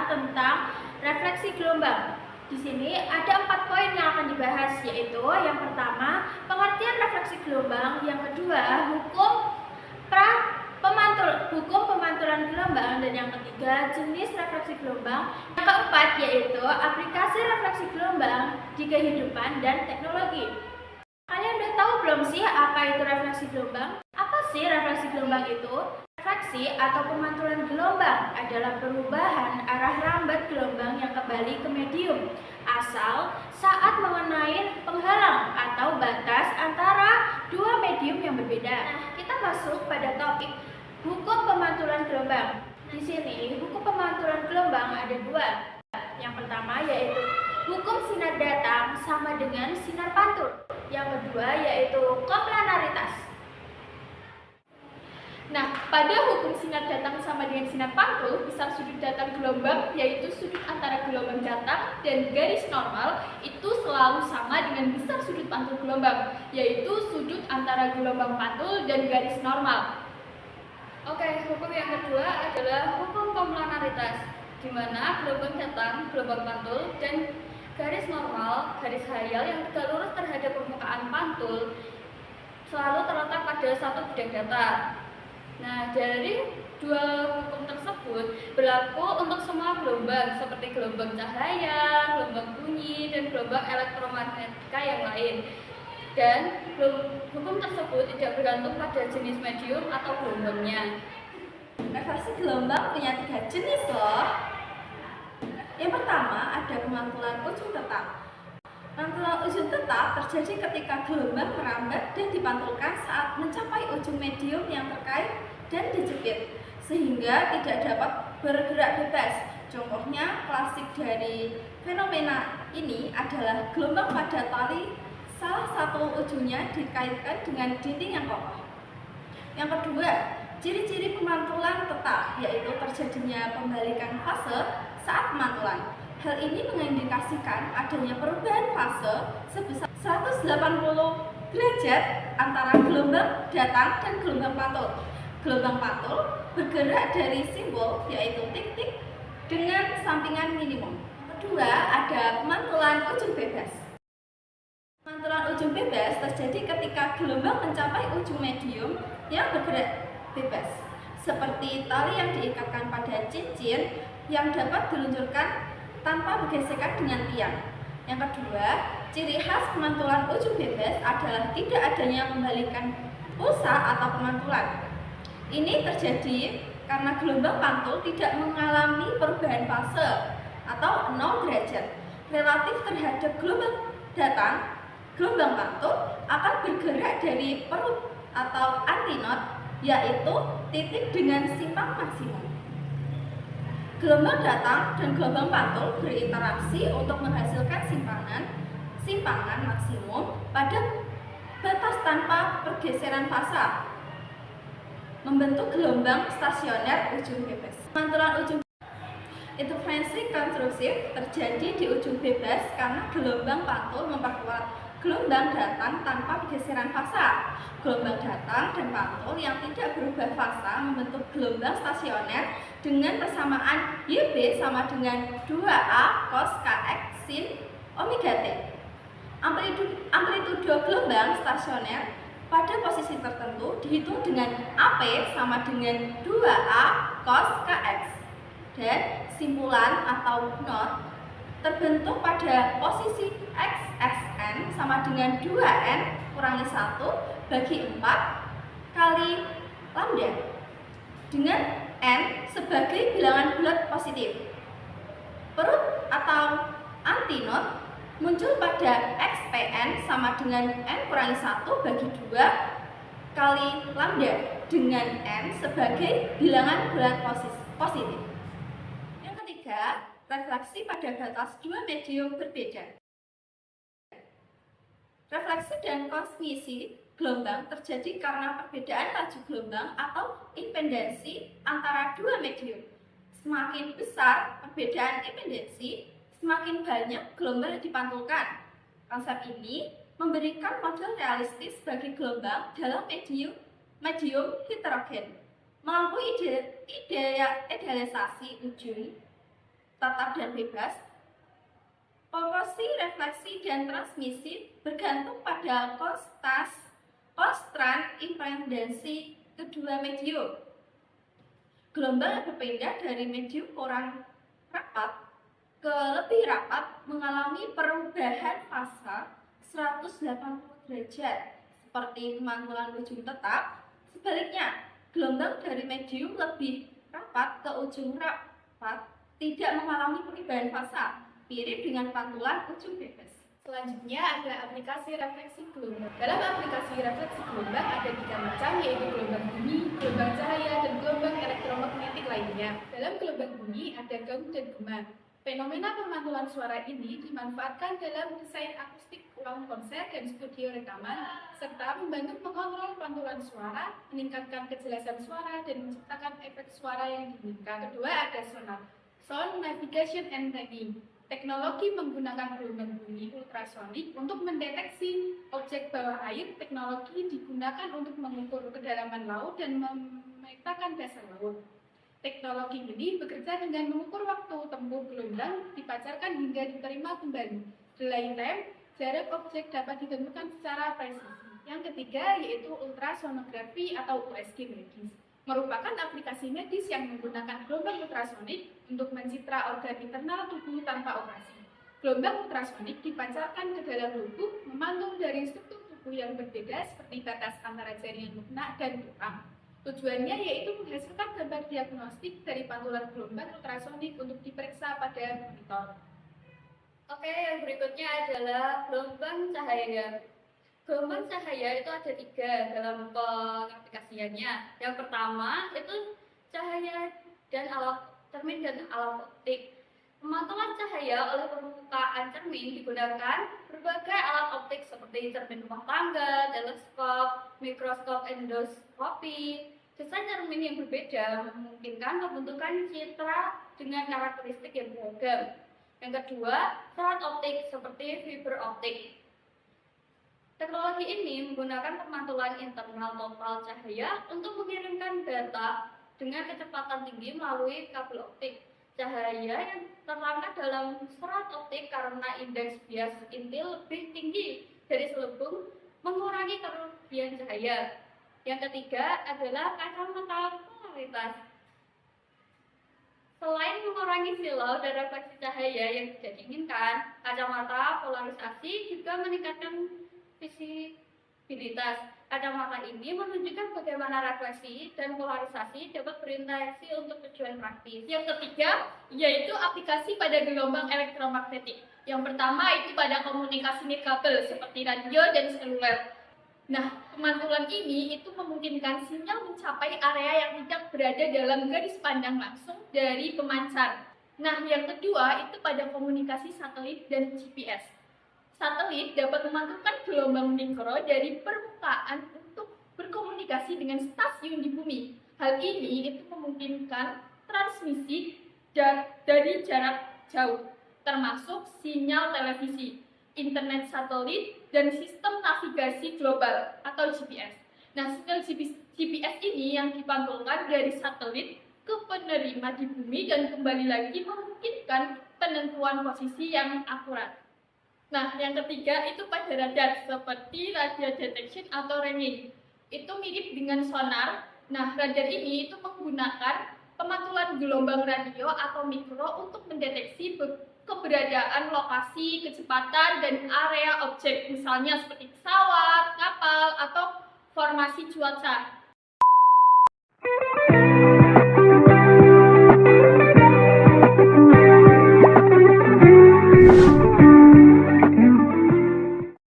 tentang refleksi gelombang. Di sini ada 4 poin yang akan dibahas, yaitu yang pertama, pengertian refleksi gelombang, yang kedua, hukum pemantulan gelombang, dan yang ketiga, jenis refleksi gelombang. Yang keempat yaitu aplikasi refleksi gelombang di kehidupan dan teknologi. Kalian udah tahu belum sih apa itu refleksi gelombang? Apa sih refleksi gelombang itu? Refleksi atau pemantulan gelombang adalah perubahan arah lambat gelombang yang kembali ke medium asal saat mengenai penghalang atau batas antara dua medium yang berbeda. Nah, kita masuk pada topik hukum pemantulan gelombang. Di sini, hukum pemantulan gelombang ada dua. Yang pertama yaitu hukum sinar datang sama dengan sinar pantul. Yang kedua yaitu komplementaritas. Nah, pada hukum sinar datang sama dengan sinar pantul, besar sudut datang gelombang, yaitu sudut antara gelombang datang dan garis normal, itu selalu sama dengan besar sudut pantul gelombang, yaitu sudut antara gelombang pantul dan garis normal. Oke, hukum yang kedua adalah hukum komplementaritas, di mana gelombang datang, gelombang pantul, dan garis normal, garis hayal yang tegak lurus terhadap permukaan pantul selalu terletak pada satu bidang datar. Nah, dari dua hukum tersebut berlaku untuk semua gelombang seperti gelombang cahaya, gelombang bunyi, dan gelombang elektromagnetika yang lain. Dan hukum tersebut tidak bergantung pada jenis medium atau gelombangnya. Refleksi gelombang punya 3 jenis loh. Yang pertama ada pemantulan ujung tetap. Pemantulan ujung tetap terjadi ketika gelombang merambat dan dipantulkan saat mencapai ujung medium yang terkait dan dijepit, sehingga tidak dapat bergerak bebas. Contohnya klasik dari fenomena ini adalah gelombang pada tali salah satu ujungnya dikaitkan dengan dinding yang kokoh. Yang kedua, ciri-ciri pemantulan tetap yaitu terjadinya pembalikan fase saat pemantulan. Hal ini mengindikasikan adanya perubahan fase sebesar 180 derajat antara gelombang datang dan gelombang pantul. Gelombang pantul bergerak dari simbol yaitu titik dengan sampingan minimum. Kedua, ada pemantulan ujung bebas. Pemantulan ujung bebas terjadi ketika gelombang mencapai ujung medium yang bergerak bebas, seperti tali yang diikatkan pada cincin yang dapat diluncurkan tanpa bergesekan dengan tiang. Yang kedua, ciri khas pemantulan ujung bebas adalah tidak adanya pembalikan pulsa atau pemantulan. Ini terjadi karena gelombang pantul tidak mengalami perubahan fase atau 0 derajat relatif terhadap gelombang datang. Gelombang pantul akan bergerak dari perut atau antinot, yaitu titik dengan simpang maksimum. Gelombang datang dan gelombang pantul berinteraksi untuk menghasilkan simpangan maksimum pada batas tanpa pergeseran fasa, membentuk gelombang stasioner ujung bebas. Pemantulan ujung interferensi konstrusif terjadi di ujung bebas karena gelombang pantul memperkuat gelombang datang tanpa pergeseran fasa. Gelombang datang dan pantul yang tidak berubah fasa membentuk gelombang stasioner dengan persamaan YB sama dengan 2A cos KX sin omega T. Amplitudo gelombang stasioner pada posisi tertentu dihitung dengan AP sama dengan 2A cos KX. Dan simpulan atau knot terbentuk pada posisi XSN sama dengan 2N kurangi 1 bagi 4 kali lambda dengan N sebagai bilangan bulat positif. Perut atau antinot muncul pada XPN sama dengan N kurangi 1 bagi 2 kali lambda dengan N sebagai bilangan bulat positif. Yang ketiga, refleksi pada batas dua medium berbeda. Refleksi dan transmisi gelombang terjadi karena perbedaan laju gelombang atau impedansi antara dua medium. Semakin besar perbedaan impedansi, semakin banyak gelombang yang dipantulkan. Konsep ini memberikan model realistis bagi gelombang dalam medium heterogen. Melalui idealisasi ujung tetap dan bebas. Proporsi refleksi dan transmisi bergantung pada konstan impedansi kedua medium. Gelombang yang berpindah dari medium kurang rapat ke lebih rapat mengalami perubahan fase 180 derajat seperti pemantulan ujung tetap. Sebaliknya, gelombang dari medium lebih rapat ke ujung rapat tidak mengalami perubahan fase, mirip dengan pantulan ujung bebas. Selanjutnya ada aplikasi refleksi gelombang. Dalam aplikasi refleksi gelombang ada 3 macam, yaitu gelombang bumi, gelombang cahaya, dan gelombang elektromagnetik lainnya. Dalam gelombang bumi ada gaung dan gema. Fenomena pemantulan suara ini dimanfaatkan dalam desain akustik ulang konser dan studio rekaman, serta membantu mengontrol pantulan suara, meningkatkan kejelasan suara, dan menciptakan efek suara yang diinginkan. Kedua ada sonar, sound navigation and tracking. Teknologi menggunakan gelombang bunyi ultrasonik untuk mendeteksi objek bawah air. Teknologi digunakan untuk mengukur kedalaman laut dan memetakan dasar laut. Teknologi ini bekerja dengan mengukur waktu tempuh gelombang dipancarkan hingga diterima kembali. Delay time, jarak objek dapat ditentukan secara presisi. Yang ketiga yaitu ultrasonografi atau USG medis, merupakan aplikasi medis yang menggunakan gelombang ultrasonik untuk mencitra organ internal tubuh tanpa operasi. Gelombang ultrasonik dipancarkan ke dalam tubuh, memantul dari struktur tubuh yang berbeda seperti batas antara jaringan lunak dan tulang. Tujuannya yaitu menghasilkan gambar diagnostik dari pantulan gelombang ultrasonik untuk diperiksa pada monitor. Oke, yang berikutnya adalah gelombang cahaya. Gelombang cahaya itu ada 3 dalam pengaplikasiannya. Yang pertama itu cahaya dan alat cermin dan alat optik. Pemantulan cahaya oleh permukaan cermin digunakan berbagai alat optik seperti cermin rumah tangga, teleskop, mikroskop, endoskopi. Desain cermin yang berbeda memungkinkan pembentukan citra dengan karakteristik yang beragam. Yang kedua, serat optik seperti fiber optik. Teknologi ini menggunakan pemantulan internal total cahaya untuk mengirimkan data dengan kecepatan tinggi melalui kabel optik. Cahaya yang terangkat dalam serat optik karena indeks bias inti lebih tinggi dari selubung mengurangi kerugian cahaya. Yang ketiga adalah kacamata polaritas. Selain mengurangi silau dan refleksi cahaya yang tidak diinginkan, kacamata polarisasi juga meningkatkan visibilitas. Kacamata ini menunjukkan bagaimana refleksi dan polarisasi dapat berinteraksi untuk tujuan praktis. Yang ketiga yaitu aplikasi pada gelombang elektromagnetik. Yang pertama itu pada komunikasi nirkabel seperti radio dan seluler. Nah, pemantulan ini itu memungkinkan sinyal mencapai area yang tidak berada dalam garis pandang langsung dari pemancar. Nah, yang kedua itu pada komunikasi satelit dan GPS. Satelit dapat memantulkan gelombang mikro dari permukaan untuk berkomunikasi dengan stasiun di bumi. Hal ini itu memungkinkan transmisi dari jarak jauh, termasuk sinyal televisi, internet satelit, dan sistem navigasi global atau GPS. Nah, sinyal GPS ini yang dipantulkan dari satelit ke penerima di bumi dan kembali lagi memungkinkan penentuan posisi yang akurat. Nah, yang ketiga itu pada radar seperti radio detection atau ranging. Itu mirip dengan sonar. Nah, radar ini itu menggunakan pemantulan gelombang radio atau mikro untuk mendeteksi keberadaan lokasi, kecepatan, dan area objek, misalnya seperti pesawat, kapal, atau formasi cuaca.